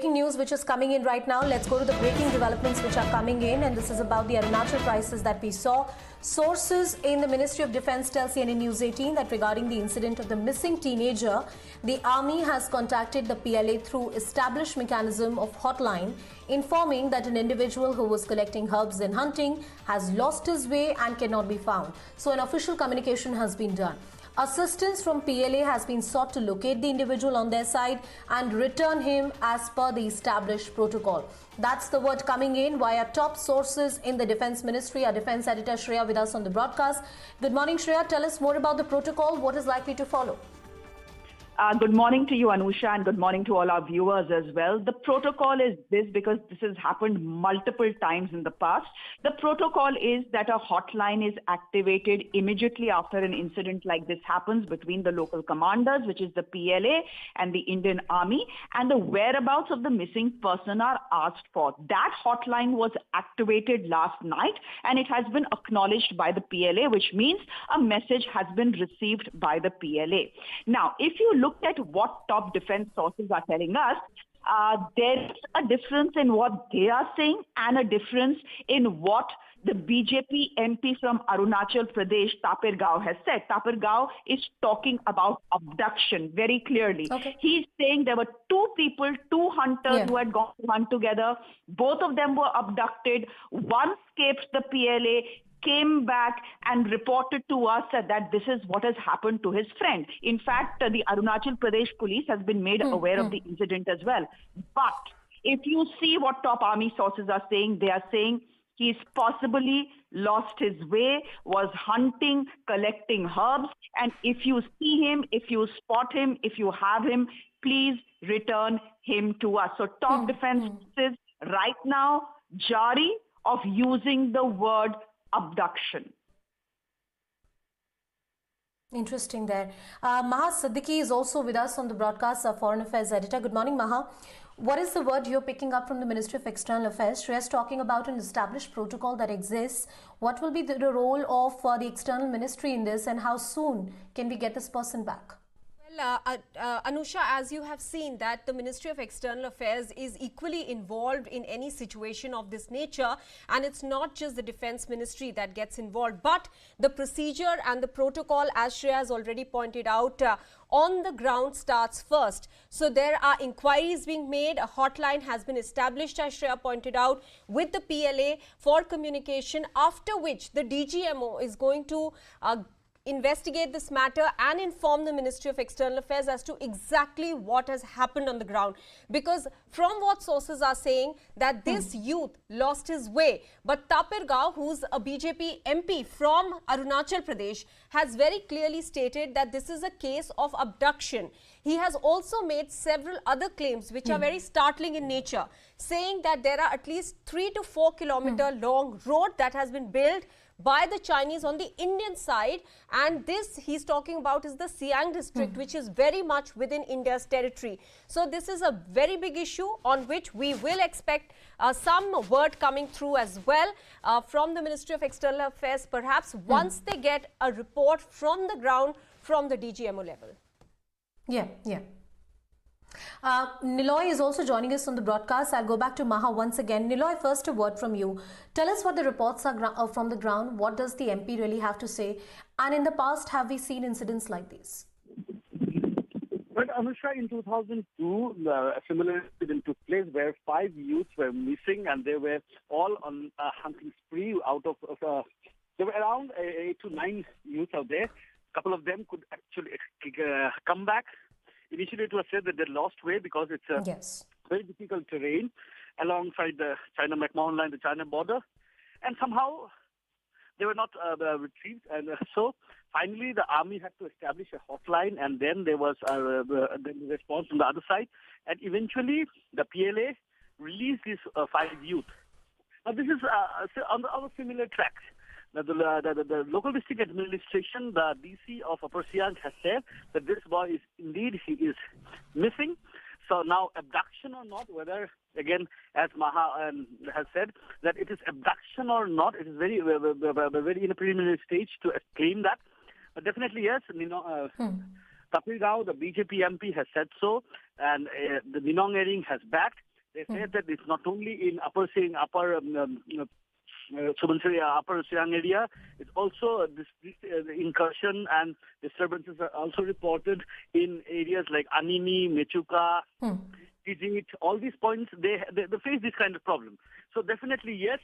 breaking news which is coming in right now. Let's go to the breaking developments which are coming in, and this is about the Arunachal crisis that we saw. Sources in the Ministry of Defence tell CNN News 18 that regarding the incident of the missing teenager, the army has contacted the PLA through established mechanism of hotline, informing that an individual who was collecting herbs and hunting has lost his way and cannot be found. So an official communication has been done. Assistance from PLA has been sought to locate the individual on their side and return him as per the established protocol. That's the word coming in via top sources in the Defence Ministry. Our Defence Editor Shreya with us on the broadcast. Good morning, Shreya. Tell us more about the protocol. What is likely to follow? Good morning to you, Anusha, and good morning to all our viewers as well. The protocol is this because this has happened multiple times in the past. The protocol is that a hotline is activated immediately after an incident like this happens between the local commanders, which is the PLA and the Indian Army, and the whereabouts of the missing person are asked for. That hotline was activated last night, and it has been acknowledged by the PLA, which means a message has been received by the PLA. Now, if you look at what top defense sources are telling us, there's a difference in what they are saying and a difference in what the BJP MP from Arunachal Pradesh, Tapirgaon, has said. Tapirgaon is talking about abduction very clearly. Okay. He's saying there were two people, two hunters who had gone to hunt together. Both of them were abducted. One escaped the PLA, came back and reported to us that this is what has happened to his friend. In fact, the Arunachal Pradesh police has been made aware of the incident as well. But if you see what top army sources are saying, they are saying he's possibly lost his way, was hunting, collecting herbs. And if you see him, if you spot him, if you have him, please return him to us. So top defense sources right now, jari of using the word abduction. Interesting there. Maha Siddiqui is also with us on the broadcast, our Foreign Affairs Editor. Good morning, Maha. What is the word you're picking up from the Ministry of External Affairs? Shreya is talking about an established protocol that exists. What will be the role of the External Ministry in this, and how soon can we get this person back? Anusha, as you have seen that the Ministry of External Affairs is equally involved in any situation of this nature, and it's not just the Defence Ministry that gets involved, but the procedure and the protocol, as Shreya has already pointed out, on the ground starts first. So there are inquiries being made, a hotline has been established, as Shreya pointed out, with the PLA for communication, after which the DGMO is going to investigate this matter and inform the Ministry of External Affairs as to exactly what has happened on the ground. Because from what sources are saying that this youth lost his way, but Tapirgaon, who's a BJP MP from Arunachal Pradesh, has very clearly stated that this is a case of abduction. He has also made several other claims which are very startling in nature, saying that there are at least 3 to 4 kilometer long road that has been built by the Chinese on the Indian side, and this he's talking about is the Siang district, which is very much within India's territory. So this is a very big issue on which we will expect some word coming through as well from the Ministry of External Affairs, perhaps once they get a report from the ground from the DGMO level. Yeah. Niloy is also joining us on the broadcast. I'll go back to Maha once again. Niloy, first a word from you. Tell us what the reports are from the ground. What does the MP really have to say? And in the past, have we seen incidents like these? Well, Anusha, in 2002, a similar incident took place where 5 youths were missing, and they were all on a hunting spree. There were around 8 to 9 youths out there. A couple of them could actually come back. Initially, it was said that they lost way because it's a very difficult terrain alongside the China-McMahon line, the China border. And somehow they were not retrieved. And so finally, the army had to establish a hotline, and then there was a response from the other side. And eventually, the PLA released these 5 youth. Now, this is on a similar track. The local district administration, the DC of Upper Siang, has said that this boy is indeed missing. So now abduction or not, whether, again, as Maha has said, that it is abduction or not, it is very in a preliminary stage to claim that. But definitely, yes, Tapirgaon, the BJP MP, has said so, and the Ninong Ering has backed. They said that it's not only in Upper Siang area, it's also this incursion and disturbances are also reported in areas like Anini, Mechuka, Tijit. All these points, they face this kind of problem. So definitely, yes.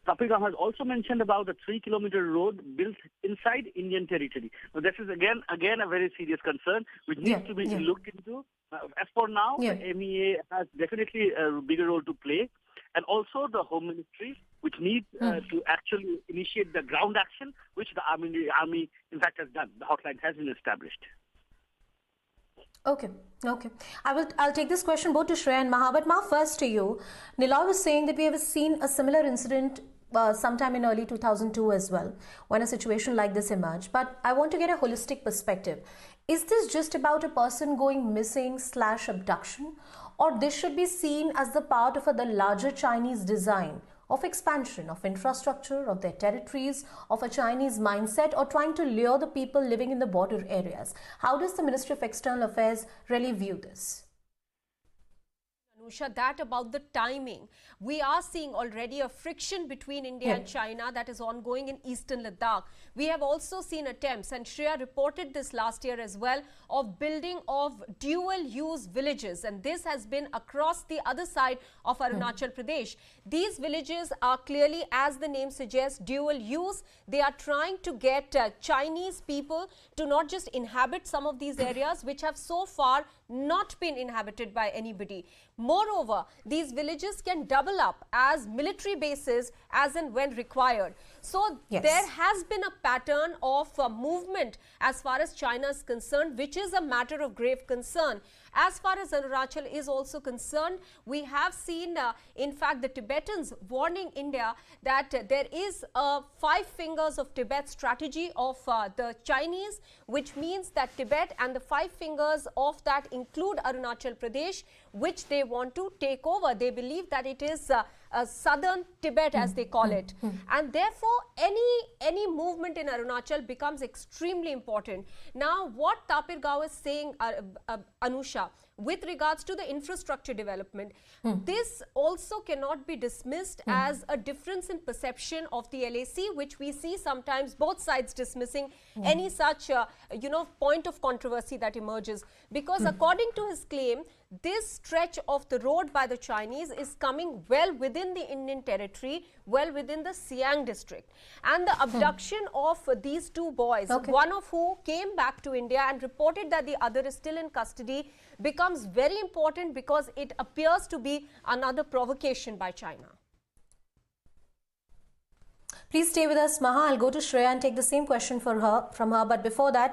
Tapigam has also mentioned about a 3-kilometer road built inside Indian territory. Now, this is again a very serious concern which needs to be looked into. As for now, the MEA has definitely a bigger role to play, and also the Home Ministry, which needs to actually initiate the ground action, which the army in fact has done. The hotline has been established. Okay. I'll take this question both to Shreya and Maha. But Maha, first to you. Niloy was saying that we have seen a similar incident sometime in early 2002 as well, when a situation like this emerged. But I want to get a holistic perspective. Is this just about a person going missing / abduction, or this should be seen as the part of the larger Chinese design of expansion of infrastructure, of their territories, of a Chinese mindset, or trying to lure the people living in the border areas? How does the Ministry of External Affairs really view this? Anusha, that about the timing. We are seeing already a friction between India and China that is ongoing in eastern Ladakh. We have also seen attempts, and Shreya reported this last year as well, of building of dual-use villages, and this has been across the other side of Arunachal Pradesh. These villages are clearly, as the name suggests, dual-use. They are trying to get Chinese people to not just inhabit some of these areas which have so far not been inhabited by anybody. Moreover, these villages can double up as military bases as and when required. So there has been a pattern of movement as far as China is concerned, which is a matter of grave concern. As far as Arunachal is also concerned, we have seen, in fact, the Tibetans warning India that there is a 5 fingers of Tibet strategy of the Chinese, which means that Tibet and the 5 fingers of that include Arunachal Pradesh, which they want to take over. They believe that it is southern Tibet, as they call it. And therefore, any movement in Arunachal becomes extremely important. Now, what Tapir Gao is saying, Anusha, with regards to the infrastructure development, this also cannot be dismissed as a difference in perception of the LAC, which we see sometimes both sides dismissing any such, point of controversy that emerges. Because according to his claim, this stretch of the road by the Chinese is coming well within the Indian territory, well within the Siang district. And the abduction of these 2 boys, one of who came back to India and reported that the other is still in custody, becomes very important because it appears to be another provocation by China. Please stay with us, Maha. I'll go to Shreya and take the same question from her. But before that,